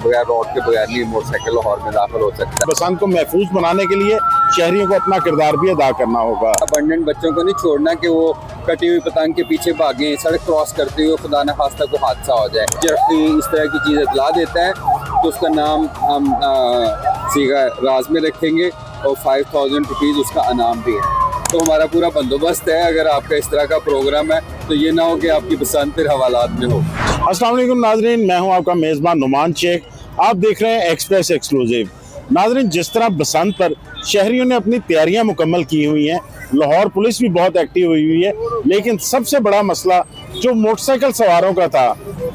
बगैर, रोड के बगैर नहीं मोटरसाइकिल लाहौर में दाखिल हो सकता। बसंत को महफूज बनाने के लिए शहरियों को अपना किरदार भी अदा करना होगा। अबंडेंट बच्चों को नहीं छोड़ना कि वो कटी हुई पतंग के पीछे भागें, सड़क क्रॉस करते हुए खुदा न खास्ता कोई हादसा हो जाए। जब इस तरह की चीज़ इतला देता है तो उसका नाम हम सीगा राज में रखेंगे और 5000 रुपीज़ उसका इनाम भी है। तो हमारा पूरा बंदोबस्त है। अगर आपका इस तरह का प्रोग्राम है तो ये ना हो कि आपकी बसंत फिर हवालात में हो। अस्सलाम वालेकुम नाजरीन, मैं हूं आपका मेज़बान नुमान शेख। आप देख रहे हैं एक्सप्रेस एक्सक्लूसिव। नाजरीन, जिस तरह बसंत पर शहरियों ने अपनी तैयारियां मुकम्मल की हुई हैं, लाहौर पुलिस भी बहुत एक्टिव हुई है, लेकिन सबसे बड़ा मसला जो मोटरसाइकिल सवारों का था,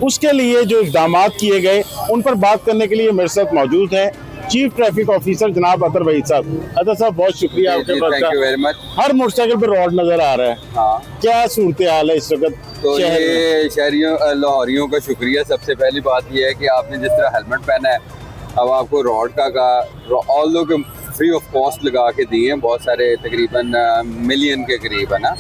उसके लिए जो इक़दाम किए गए उन पर बात करने के लिए मेरे साथ मौजूद है चीफ ट्रैफिक ऑफिसर जनाब अतर वहीद साहब। अतर साहब, बहुत शुक्रिया आपके पास। Thank you very much. हर मोटरसाइकिल पर रोड नजर आ रहा है, हाँ, क्या सूरत हाल है इस वक्त? तो ये शहरियों लाहौरियों का शुक्रिया। सबसे पहली बात यह है कि आपने जिस तरह हेलमेट पहना है, अब आपको रोड का ऑल लोग फ्री ऑफ कॉस्ट लगा के दिए हैं, बहुत सारे तकरीबन मिलियन के करीब है ना।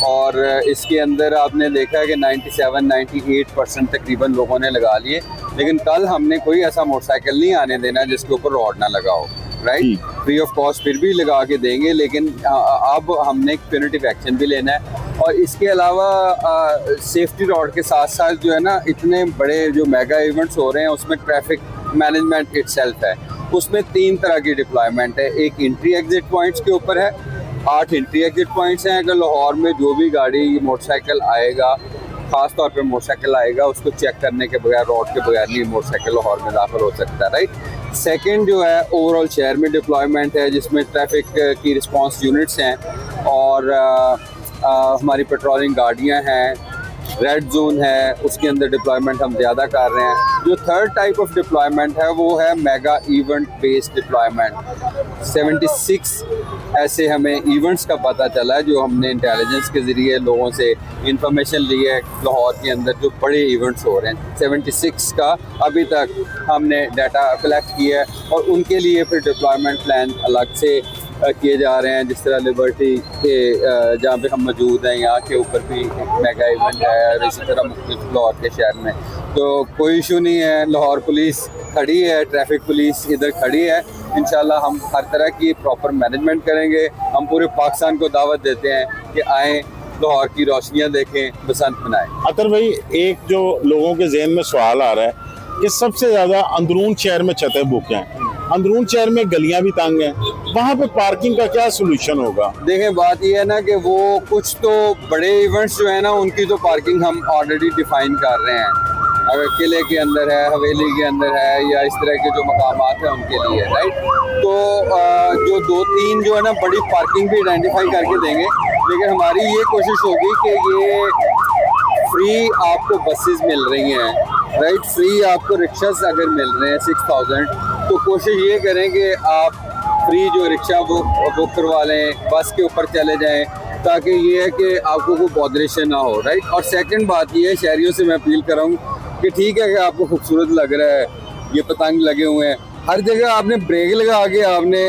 और इसके अंदर आपने देखा है कि 97-98% तकरीबन लोगों ने लगा लिए, लेकिन कल हमने कोई ऐसा मोटरसाइकिल नहीं आने देना जिसके ऊपर रोड ना लगा हो। राइट, फ्री ऑफ कॉस्ट फिर भी लगा के देंगे, लेकिन अब हमने एक प्यूनिटिव एक्शन भी लेना है। और इसके अलावा सेफ्टी रोड के साथ साथ जो है ना, इतने बड़े जो मेगा इवेंट्स हो रहे हैं उसमें ट्रैफिक मैनेजमेंट इटसेल्फ है, उसमें 3 तरह की डिप्लॉयमेंट है। एक एंट्री एग्जिट पॉइंट्स के ऊपर है, 8 एंट्री एग्जिट पॉइंट्स हैं। अगर लाहौर में जो भी गाड़ी मोटरसाइकिल आएगा, ख़ास तौर पे मोटरसाइकिल आएगा, उसको चेक करने के बगैर, रोड के बगैर नहीं मोटरसाइकिल लाहौर में दाखिल हो सकता है। राइट। सेकंड जो है ओवरऑल शहर में डिप्लॉयमेंट है, जिसमें ट्रैफिक की रिस्पांस यूनिट्स हैं और हमारी पेट्रोलिंग गाड़ियां हैं, रेड जोन है, उसके अंदर डिप्लॉयमेंट हम ज़्यादा कर रहे हैं। जो थर्ड टाइप ऑफ डिप्लॉयमेंट है वो है मेगा इवेंट बेस्ड डिप्लॉयमेंट। 76 ऐसे हमें इवेंट्स का पता चला है जो हमने इंटेलिजेंस के ज़रिए लोगों से इंफॉर्मेशन ली है, लाहौर के अंदर जो बड़े इवेंट्स हो रहे हैं 76 का अभी तक हमने डाटा कलेक्ट किया है और उनके लिए फिर डिप्लॉयमेंट प्लान अलग से किए जा रहे हैं। जिस तरह लिबर्टी के जहाँ पे हम मौजूद हैं, यहाँ के ऊपर भी एक मेगा इवेंट है और इसी तरह मुख्तलिफ लाहौर के शहर में। तो कोई इशू नहीं है, लाहौर पुलिस खड़ी है, ट्रैफिक पुलिस इधर खड़ी है। इंशाल्लाह हम हर तरह की प्रॉपर मैनेजमेंट करेंगे। हम पूरे पाकिस्तान को दावत देते हैं कि आएँ, लाहौर की रोशनियाँ देखें, बसंत मनाएं। अतर भाई, एक जो लोगों के जहन में सवाल आ रहा है कि सबसे ज़्यादा अंदरून शहर में छतें बुक हैं, अंदरून शहर में गलियां भी तंग हैं, वहाँ पे पार्किंग का क्या सोल्यूशन होगा? देखें, बात यह है ना कि वो कुछ तो बड़े इवेंट्स जो है ना, उनकी तो पार्किंग हम ऑलरेडी डिफाइन कर रहे हैं। अगर किले के अंदर है, हवेली के अंदर है, या इस तरह के जो मकामात हैं उनके लिए। राइट। तो जो 2-3 जो है ना बड़ी पार्किंग भी आइडेंटिफाई करके देंगे, लेकिन हमारी ये कोशिश होगी कि ये फ्री आपको बसेस मिल रही हैं, राइट, फ्री आपको रिक्शास अगर मिल रहे हैं 6000, तो कोशिश ये करें कि आप फ्री जो रिक्शा बुक करवा लें, बस के ऊपर चले जाएं, ताकि ये है कि आपको कोई बॉदरेशन ना हो। राइट। और सेकंड बात ये है, शहरियों से मैं अपील करूँगा कि ठीक है कि आपको खूबसूरत लग रहा है, ये पतंग लगे हुए हैं, हर जगह आपने ब्रेक लगा के आपने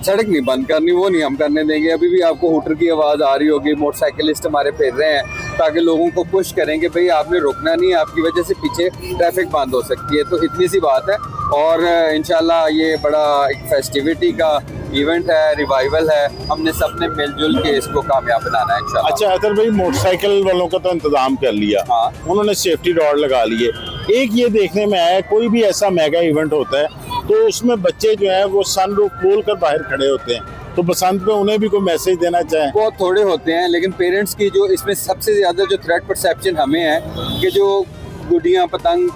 सड़क नहीं बंद करनी, वो नहीं हम करने देंगे। अभी भी आपको हूटर की आवाज़ आ रही होगी, मोटरसाइकिलिस्ट हमारे फिर रहे हैं, ताकि लोगों को पुश करेंगे भाई आपने रुकना नहीं, आपकी वजह से पीछे ट्रैफिक बंद हो सकती है। तो इतनी सी बात है और इंशाल्लाह ये बड़ा एक फेस्टिविटी का इवेंट है, रिवाइवल है, हमने सबने मिलजुल के इसको कामयाब बनाना है इंशाल्लाह। अच्छा अतर भाई, मोटरसाइकिल वालों का तो इंतजाम कर लिया, हाँ, उन्होंने सेफ्टी रॉड लगा लिए। एक ये देखने में आया, कोई भी ऐसा मेगा इवेंट होता है तो उसमें बच्चे जो है वो सनरूफ खोल कर बाहर खड़े होते हैं, तो बसंत पे उन्हें भी कोई मैसेज देना चाहें? बहुत थोड़े होते हैं, लेकिन पेरेंट्स की जो इसमें सबसे ज़्यादा जो थ्रेट परसेप्शन हमें है कि जो गुडियाँ पतंग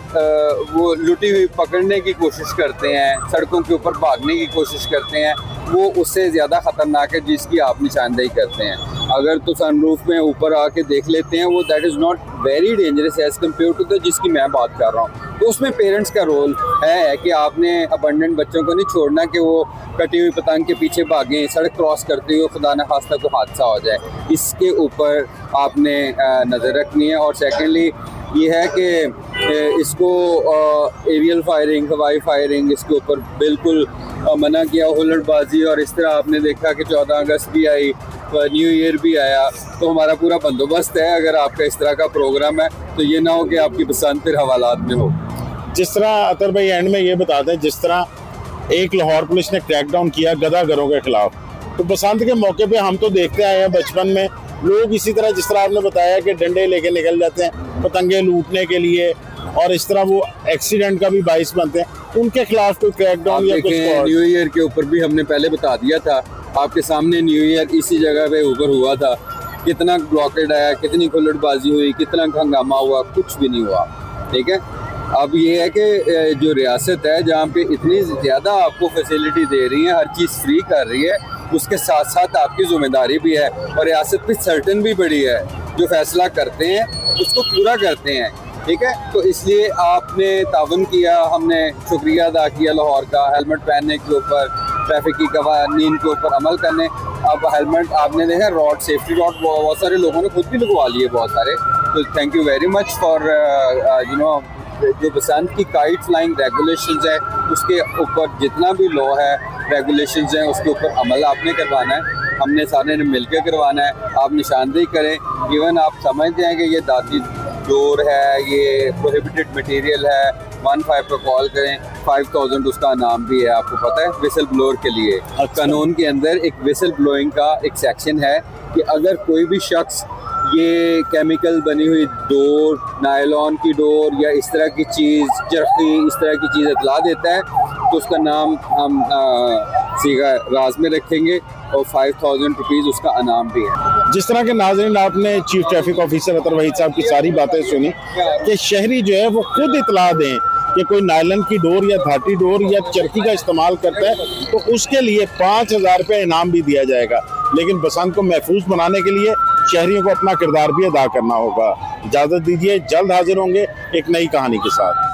वो लुटी हुई पकड़ने की कोशिश करते हैं, सड़कों के ऊपर भागने की कोशिश करते हैं, वो उससे ज़्यादा ख़तरनाक है जिसकी आप निशानदेही करते हैं। अगर तो सनरूफ में ऊपर आके देख लेते हैं, वो that is not very dangerous as compare to the जिसकी मैं बात कर रहा हूँ। तो उसमें पेरेंट्स का रोल है कि आपने अबंडेंट बच्चों को नहीं छोड़ना कि वो कटी हुई पतंग के पीछे भागें, सड़क क्रॉस करते हुए खुदा न खास्ता कोई हादसा हो जाए, इसके ऊपर आपने नज़र रखनी है। और सेकेंडली ये है कि इसको एरियल फायरिंग, हवाई फायरिंग, इसके ऊपर बिल्कुल मना किया, हुल्लड़बाजी। और इस तरह आपने देखा कि 14 अगस्त भी आई, न्यू ईयर भी आया, तो हमारा पूरा बंदोबस्त है। अगर आपका इस तरह का प्रोग्राम है तो ये ना हो कि आपकी बसंत फिर हवालात में हो। जिस तरह अतर भाई एंड में ये बता दें, जिस तरह एक लाहौर पुलिस ने क्रैकडाउन किया गदागरों के खिलाफ, तो बसंत के मौके पे हम तो देखते आए हैं बचपन में लोग इसी तरह, जिस तरह आपने बताया कि डंडे लेके निकल जाते हैं पतंगे लूटने के लिए, और इस तरह वो एक्सीडेंट का भी बाइस बनते हैं, उनके खिलाफ कोई क्रैकडाउन या कुछ और? न्यू ईयर के ऊपर भी हमने पहले बता दिया था, आपके सामने न्यू ईयर इसी जगह पे ऊपर हुआ था, कितना ब्लॉकेड आया, कितनी खुल्लड़बाजी हुई, कितना हंगामा हुआ, कुछ भी नहीं हुआ। ठीक है, अब ये है कि जो रियासत है जहाँ पे इतनी ज़्यादा आपको फैसिलिटी दे रही है, हर चीज़ फ्री कर रही है, उसके साथ साथ आपकी जिम्मेदारी भी है, और रियासत पे सर्टन भी बड़ी है, जो फैसला करते हैं उसको पूरा करते हैं। ठीक है, तो इसलिए आपने तावन किया, हमने शुक्रिया अदा किया लाहौर का, हेलमेट पहनने के ऊपर, ट्रैफिक की कवानीन के ऊपर अमल करने। अब हेलमेट आपने देखा, रॉड, सेफ्टी रॉड बहुत सारे लोगों ने खुद भी लगवा लिए, बहुत सारे, तो thank you very much for you know, जो बसंत की काइट फ्लाइंग रेगुलेशंस है उसके ऊपर जितना भी लॉ है, रेगुलेशंस हैं, उसके ऊपर अमल आपने करवाना है, हमने सारे ने मिलकर करवाना है। आप निशानदेही करें, इवन आप समझते हैं कि ये दाती डोर है, ये प्रोहिबिटेड मटेरियल है, 15 पर कॉल करें, 5000 उसका नाम भी है, आपको पता है, विसल ब्लोअर के लिए। कानून के अंदर एक विसल ब्लोइंग का एक सेक्शन है कि अगर कोई भी शख्स ये केमिकल बनी हुई डोर, नायलॉन की डोर या इस तरह की चीज़, चरखी, इस तरह की चीज़ इतला देता है, तो उसका नाम हम सीगा राज में रखेंगे, और 5000 रुपीज़ उसका इनाम भी है। जिस तरह के नाज़रीन आपने चीफ ट्रैफिक ऑफिसर अतर वहीद साहब की सारी बातें सुनी कि शहरी जो है वो खुद इतला दें कि कोई नायलन की डोर या धाटी डोर या चरखी का इस्तेमाल करता है तो उसके लिए 5000 रुपये इनाम भी दिया जाएगा। लेकिन बसंत को महफूज बनाने के लिए शहरियों को अपना किरदार भी अदा करना होगा। इजाज़त दीजिए, जल्द हाजिर होंगे एक नई कहानी के साथ।